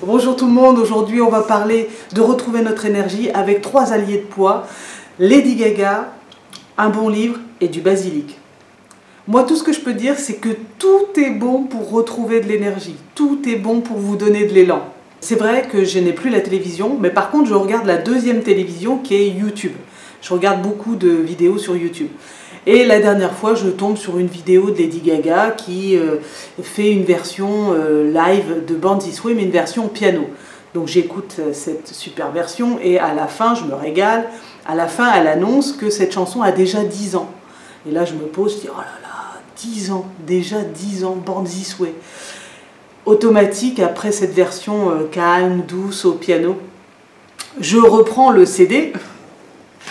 Bonjour tout le monde, aujourd'hui on va parler de retrouver notre énergie avec 3 alliés de poids, Lady Gaga, un bon livre et du basilic. Moi tout ce que je peux dire c'est que tout est bon pour retrouver de l'énergie, tout est bon pour vous donner de l'élan. C'est vrai que je n'ai plus la télévision, mais par contre je regarde la deuxième télévision qui est YouTube. Je regarde beaucoup de vidéos sur YouTube. Et la dernière fois, je tombe sur une vidéo de Lady Gaga qui fait une version live de Born This Way, mais une version piano. Donc j'écoute cette super version et à la fin, je me régale. À la fin, elle annonce que cette chanson a déjà 10 ans. Et là, je me pose, je dis, oh là là, 10 ans, déjà 10 ans, Born This Way. Automatique, après cette version calme, douce, au piano, je reprends le CD,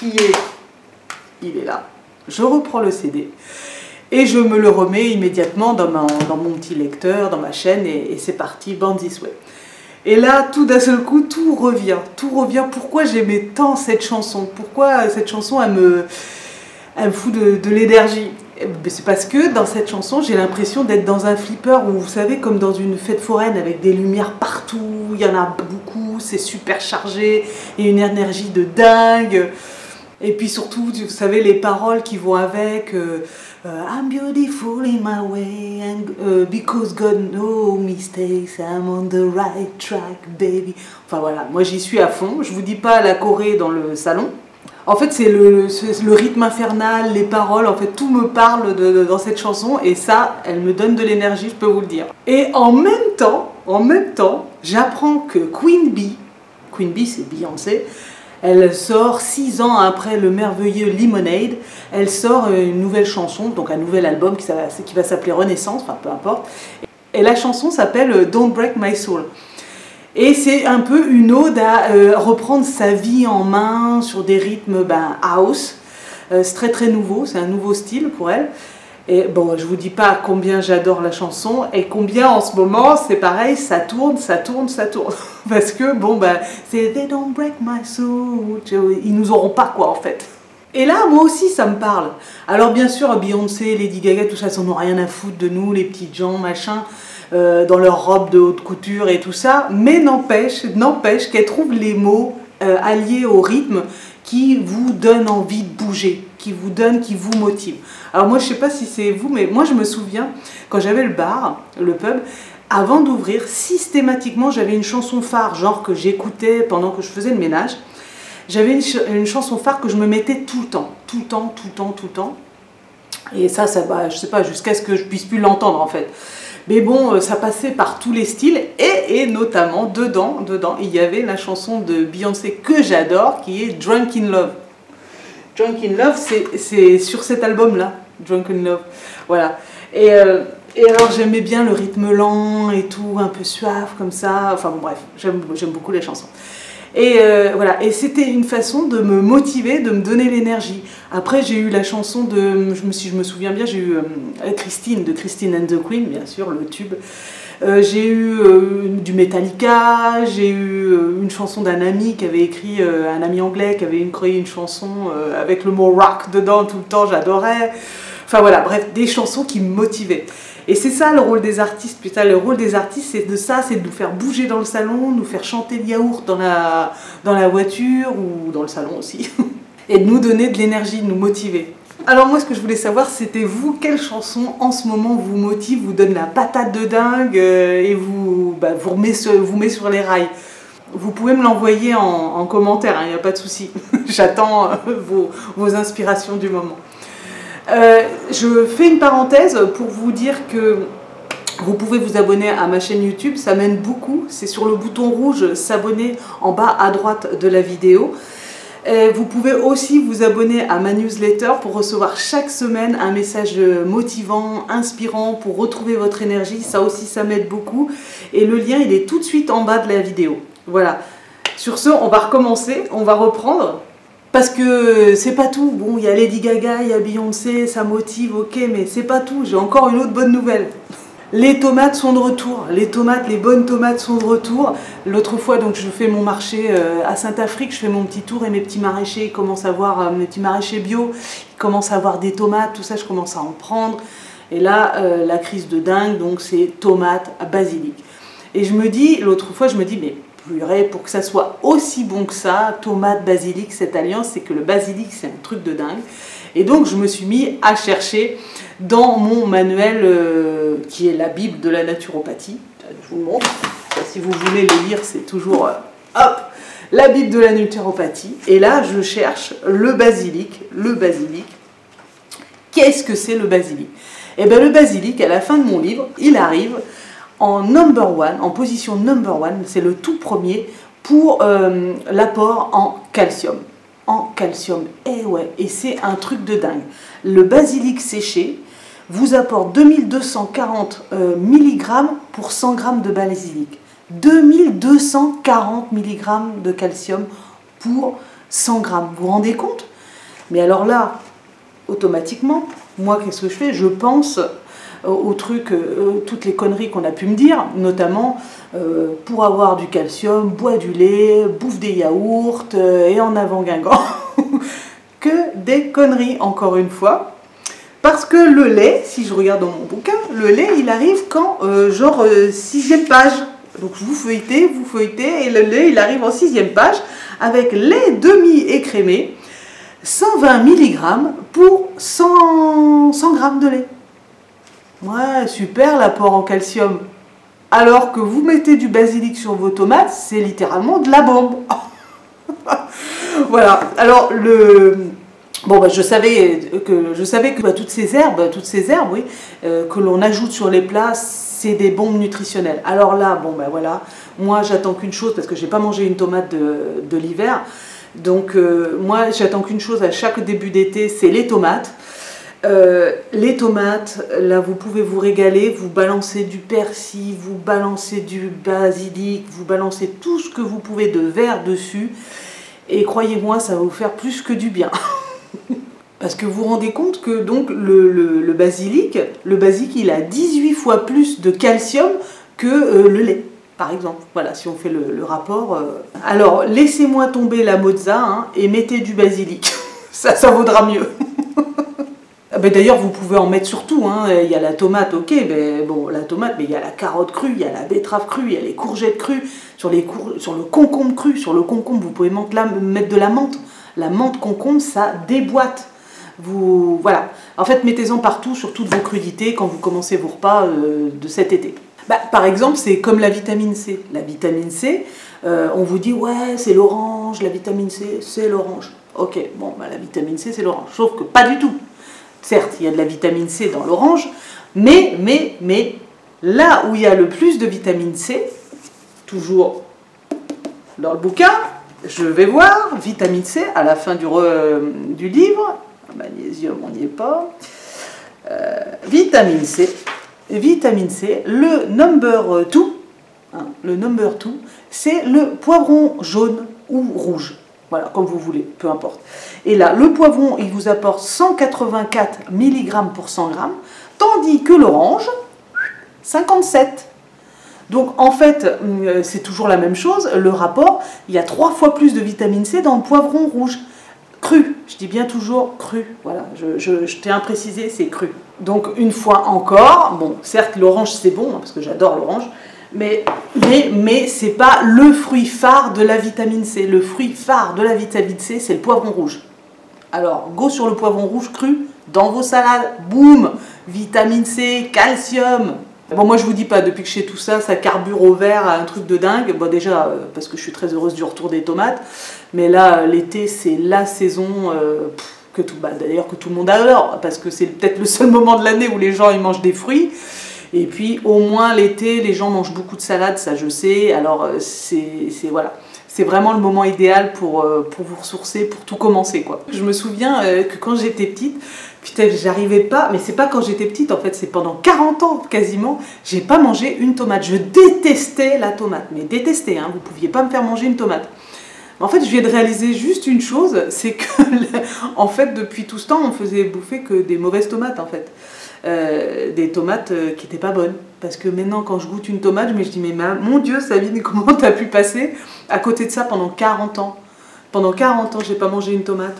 il est là. Je reprends le CD et je me le remets immédiatement dans mon petit lecteur, dans ma chaîne, et c'est parti, Born This Way. Et là, tout d'un seul coup, tout revient. Pourquoi j'aimais tant cette chanson? Pourquoi cette chanson, elle me fout de l'énergie? C'est parce que dans cette chanson, j'ai l'impression d'être dans un flipper où, vous savez, comme dans une fête foraine avec des lumières partout, il y en a beaucoup, c'est super chargé, et une énergie de dingue. Et puis surtout, vous savez, les paroles qui vont avec I'm beautiful in my way, and, because God no mistakes, I'm on the right track, baby. Enfin voilà, moi j'y suis à fond. Je vous dis pas la choré dans le salon. En fait, c'est le rythme infernal, les paroles, en fait, tout me parle dans cette chanson, et ça, elle me donne de l'énergie, je peux vous le dire. Et en même temps, j'apprends que Queen Bee c'est Beyoncé, elle sort 6 ans après le merveilleux Lemonade, elle sort une nouvelle chanson, donc un nouvel album qui va s'appeler Renaissance, enfin peu importe. Et la chanson s'appelle Don't Break My Soul. Et c'est un peu une ode à reprendre sa vie en main sur des rythmes house. C'est très nouveau, c'est un nouveau style pour elle. Et bon, je vous dis pas combien j'adore la chanson et combien en ce moment, c'est pareil, ça tourne. Parce que bon, c'est They don't break my soul. Ils nous auront pas quoi en fait. Et là, moi aussi, ça me parle. Alors bien sûr, Beyoncé, Lady Gaga, tout ça, ils n'en ont rien à foutre de nous, les petites gens, machin, dans leurs robes de haute couture et tout ça. Mais n'empêche qu'elles trouvent les mots alliés au rythme qui vous donnent envie de bouger, qui vous motive. Alors moi, je sais pas si c'est vous, mais moi je me souviens, quand j'avais le bar, le pub, avant d'ouvrir, systématiquement, j'avais une chanson phare, genre que j'écoutais pendant que je faisais le ménage. J'avais une chanson phare que je me mettais tout le temps. Et ça je sais pas, jusqu'à ce que je puisse plus l'entendre en fait. Mais bon, ça passait par tous les styles, et notamment, dedans, il y avait la chanson de Beyoncé que j'adore, qui est Drunk in Love. Drunk in Love, c'est sur cet album-là, Drunk in Love, voilà. Et alors j'aimais bien le rythme lent et tout, un peu suave comme ça, enfin bon bref, j'aime beaucoup les chansons. Et voilà, et c'était une façon de me motiver, de me donner l'énergie. Après j'ai eu la chanson de, si je me souviens bien, j'ai eu Christine, de Christine and the Queen, bien sûr, le tube. J'ai eu du Metallica, j'ai eu une chanson d'un ami qui avait écrit, un ami anglais qui avait créé une chanson avec le mot rock dedans tout le temps, j'adorais. Enfin voilà, bref, des chansons qui me motivaient. Et c'est ça le rôle des artistes, putain, le rôle des artistes c'est de nous faire bouger dans le salon, nous faire chanter le yaourt dans la voiture ou dans le salon aussi, et de nous donner de l'énergie, de nous motiver. Alors moi ce que je voulais savoir c'était vous, quelle chanson en ce moment vous motive, vous donne la patate de dingue et vous met sur les rails. Vous pouvez me l'envoyer en commentaire, il n'y a pas de souci, j'attends vos inspirations du moment. Je fais une parenthèse pour vous dire que vous pouvez vous abonner à ma chaîne YouTube, ça m'aide beaucoup, c'est sur le bouton rouge s'abonner en bas à droite de la vidéo. Vous pouvez aussi vous abonner à ma newsletter pour recevoir chaque semaine un message motivant, inspirant pour retrouver votre énergie, ça aussi ça m'aide beaucoup. Et le lien il est tout de suite en bas de la vidéo. Voilà, sur ce on va recommencer, on va reprendre. Parce que c'est pas tout, bon il y a Lady Gaga, il y a Beyoncé, ça motive, ok, mais c'est pas tout, j'ai encore une autre bonne nouvelle. Les tomates sont de retour, les bonnes tomates sont de retour. L'autre fois, donc je fais mon marché à Saint-Afrique, je fais mon petit tour et mes petits maraîchers commencent à voir, mes petits maraîchers bio, ils commencent à avoir des tomates, tout ça, je commence à en prendre. Et là, la crise de dingue, donc c'est tomates, basilic. Et je me dis, l'autre fois, je me dis, mais purée, pour que ça soit aussi bon que ça, tomate, basilic, cette alliance, c'est que le basilic, c'est un truc de dingue. Et donc, je me suis mis à chercher dans mon manuel, qui est la Bible de la naturopathie. Je vous le montre. Si vous voulez le lire, c'est toujours, hop, la Bible de la naturopathie. Et là, je cherche le basilic. Le basilic. Qu'est-ce que c'est le basilic? Eh bien, le basilic, à la fin de mon livre, il arrive en number one, en position number one, c'est le tout premier pour l'apport en calcium. En calcium, et ouais, et c'est un truc de dingue. Le basilic séché vous apporte 2240 mg pour 100 g de basilic. 2240 mg de calcium pour 100 g. Vous vous rendez compte? Mais alors là, automatiquement, moi, qu'est-ce que je fais? Je pense aux trucs, toutes les conneries qu'on a pu me dire, notamment pour avoir du calcium, bois du lait, bouffe des yaourts et en avant Guingamp. Que des conneries, encore une fois. Parce que le lait, si je regarde dans mon bouquin, le lait, il arrive quand, genre, 6e page. Donc vous feuilletez, et le lait, il arrive en 6e page, avec lait demi-écrémé, 120 mg pour 100 g de lait. Ouais, super l'apport en calcium. Alors que vous mettez du basilic sur vos tomates, c'est littéralement de la bombe. Voilà. Alors bon, bah, je savais que bah, toutes ces herbes, oui, que l'on ajoute sur les plats, c'est des bombes nutritionnelles. Alors là, bon, bah voilà, moi j'attends qu'une chose, parce que j'ai pas mangé une tomate de l'hiver. Donc moi j'attends qu'une chose à chaque début d'été, c'est les tomates. Les tomates, là vous pouvez vous régaler, vous balancez du persil, vous balancez du basilic, vous balancez tout ce que vous pouvez de vert dessus, et croyez-moi, ça va vous faire plus que du bien. Parce que vous vous rendez compte que donc le basilic, il a 18 fois plus de calcium que le lait, par exemple. Voilà, si on fait le rapport. Alors, laissez-moi tomber la mozza, hein, et mettez du basilic. Ça vaudra mieux. D'ailleurs, vous pouvez en mettre sur tout, hein. Il y a la tomate, ok, mais bon, la tomate, mais il y a la carotte crue, il y a la betterave crue, il y a les courgettes crues, sur le concombre cru. Sur le concombre, vous pouvez mettre de la menthe. La menthe concombre, ça déboîte. Voilà. En fait, mettez-en partout, sur toutes vos crudités, quand vous commencez vos repas de cet été. Par exemple, c'est comme la vitamine C. La vitamine C, on vous dit, ouais, c'est l'orange, la vitamine C, c'est l'orange. Ok, bon, la vitamine C, c'est l'orange. Sauf que pas du tout. Certes, il y a de la vitamine C dans l'orange, mais là où il y a le plus de vitamine C, toujours dans le bouquin, je vais voir, vitamine C, à la fin du livre, magnésium, on n'y est pas, vitamine C, le number 2, hein, c'est le poivron jaune ou rouge. Voilà, comme vous voulez, peu importe. Et là, le poivron, il vous apporte 184 mg pour 100 g, tandis que l'orange, 57. Donc, en fait, c'est toujours la même chose. Le rapport, il y a 3 fois plus de vitamine C dans le poivron rouge. Cru, je dis bien toujours cru. Voilà, je tiens à préciser, c'est cru. Donc, une fois encore, bon, certes, l'orange, c'est bon, hein, parce que j'adore l'orange, mais c'est pas le fruit phare de la vitamine C. Le fruit phare de la vitamine C, c'est le poivron rouge. Alors, go sur le poivron rouge cru, dans vos salades, boum, vitamine C, calcium. Bon, moi je vous dis pas, depuis que je fais tout ça, ça carbure au vert à un truc de dingue. Bon, déjà, parce que je suis très heureuse du retour des tomates, mais là, l'été, c'est la saison d'ailleurs que tout le monde adore, parce que c'est peut-être le seul moment de l'année où les gens ils mangent des fruits. Et puis au moins l'été, les gens mangent beaucoup de salades, ça je sais. Alors voilà, c'est vraiment le moment idéal pour vous ressourcer, pour tout commencer, quoi. Je me souviens que quand j'étais petite, putain, j'arrivais pas, mais c'est pas quand j'étais petite, en fait, c'est pendant 40 ans quasiment, j'ai pas mangé une tomate. Je détestais la tomate, mais détestais, hein, vous pouviez pas me faire manger une tomate. En fait, je viens de réaliser juste une chose, c'est que en fait, depuis tout ce temps, on faisait bouffer que des mauvaises tomates, en fait. Des tomates qui n'étaient pas bonnes. Parce que maintenant, quand je goûte une tomate, je me dis, mais mon Dieu, Sabine, comment t'as pu passer à côté de ça pendant 40 ans? Pendant 40 ans, j'ai pas mangé une tomate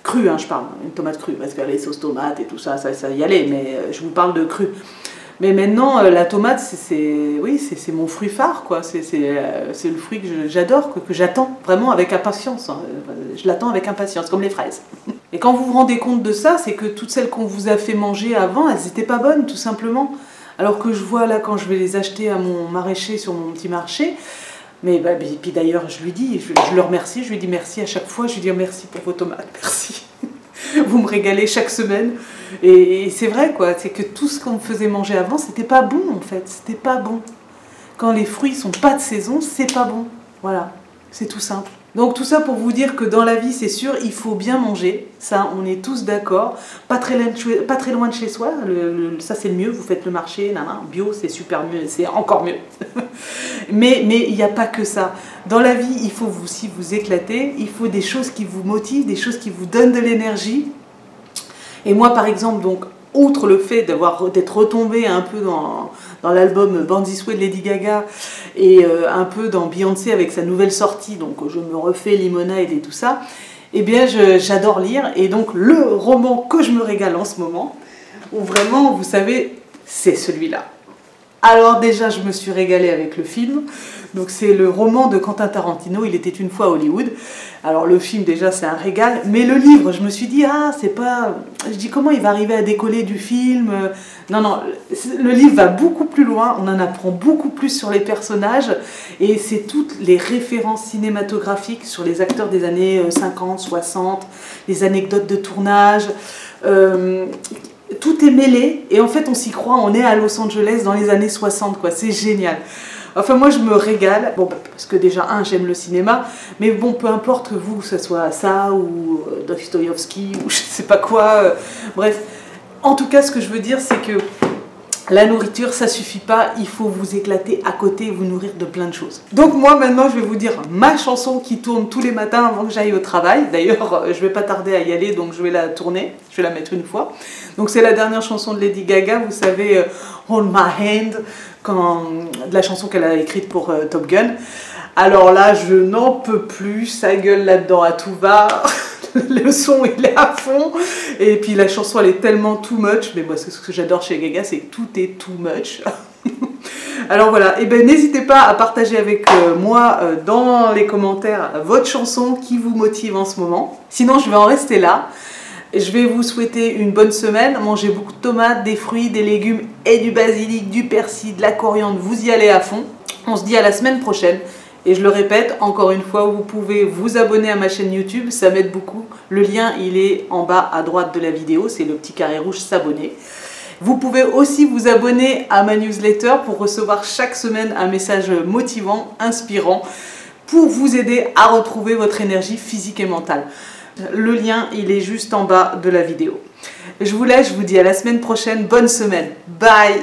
crue, hein, je parle, une tomate crue, parce que les sauces tomates et tout ça, ça y allait, mais je vous parle de crue. Mais maintenant, la tomate, oui, c'est mon fruit phare, quoi. C'est le fruit que j'adore, que j'attends vraiment avec impatience. Hein. Je l'attends avec impatience, comme les fraises. Et quand vous vous rendez compte de ça, c'est que toutes celles qu'on vous a fait manger avant, elles n'étaient pas bonnes, tout simplement. Alors que je vois là, quand je vais les acheter à mon maraîcher sur mon petit marché, mais puis d'ailleurs, je lui dis, je le remercie, je lui dis merci à chaque fois, je lui dis merci pour vos tomates, merci. Vous me régalez chaque semaine. Et c'est vrai, quoi, c'est que tout ce qu'on me faisait manger avant, c'était pas bon, en fait, c'était pas bon. Quand les fruits sont pas de saison, c'est pas bon. Voilà, c'est tout simple. Donc tout ça pour vous dire que dans la vie, c'est sûr, il faut bien manger. Ça, on est tous d'accord. Pas très loin de chez soi. Ça, c'est le mieux. Vous faites le marché, bio, c'est super mieux. C'est encore mieux. mais il n'y a pas que ça. Dans la vie, il faut aussi vous éclater. Il faut des choses qui vous motivent, des choses qui vous donnent de l'énergie. Et moi, par exemple, donc, outre le fait d'être retombée un peu dans l'album Born This Way de Lady Gaga et un peu dans Beyoncé avec sa nouvelle sortie, donc je me refais Lemonade et tout ça, eh bien j'adore lire. Et donc le roman que je me régale en ce moment, où vraiment, vous savez, c'est celui-là. Alors déjà, je me suis régalée avec le film. Donc c'est le roman de Quentin Tarantino, Il était une fois à Hollywood. Alors le film déjà c'est un régal, mais le livre, je me suis dit c'est pas... Je dis comment il va arriver à décoller du film? Non, le livre va beaucoup plus loin, on en apprend beaucoup plus sur les personnages et c'est toutes les références cinématographiques sur les acteurs des années 50, 60, les anecdotes de tournage. Tout est mêlé et en fait on s'y croit, on est à Los Angeles dans les années 60, quoi. C'est génial. Enfin moi je me régale, bon parce que déjà j'aime le cinéma, mais bon peu importe que vous, que ce soit ça ou Dostoïevski ou je sais pas quoi, bref. En tout cas ce que je veux dire c'est que la nourriture ça suffit pas, il faut vous éclater à côté et vous nourrir de plein de choses. Donc moi maintenant je vais vous dire ma chanson qui tourne tous les matins avant que j'aille au travail. D'ailleurs je vais pas tarder à y aller donc je vais la tourner, je vais la mettre une fois. Donc c'est la dernière chanson de Lady Gaga, vous savez Hold My Hand, de la chanson qu'elle a écrite pour Top Gun. Alors là je n'en peux plus, ça gueule là-dedans à tout va. Le son il est à fond et puis la chanson elle est tellement too much, mais moi ce que j'adore chez Gaga c'est que tout est too much. Alors voilà, et n'hésitez pas à partager avec moi dans les commentaires votre chanson qui vous motive en ce moment. Sinon je vais en rester là. Je vais vous souhaiter une bonne semaine, mangez beaucoup de tomates, des fruits, des légumes et du basilic, du persil, de la coriandre, vous y allez à fond. On se dit à la semaine prochaine. Et je le répète, encore une fois, vous pouvez vous abonner à ma chaîne YouTube, ça m'aide beaucoup. Le lien, il est en bas à droite de la vidéo, c'est le petit carré rouge s'abonner. Vous pouvez aussi vous abonner à ma newsletter pour recevoir chaque semaine un message motivant, inspirant, pour vous aider à retrouver votre énergie physique et mentale. Le lien, il est juste en bas de la vidéo. Je vous laisse, je vous dis à la semaine prochaine, bonne semaine, bye!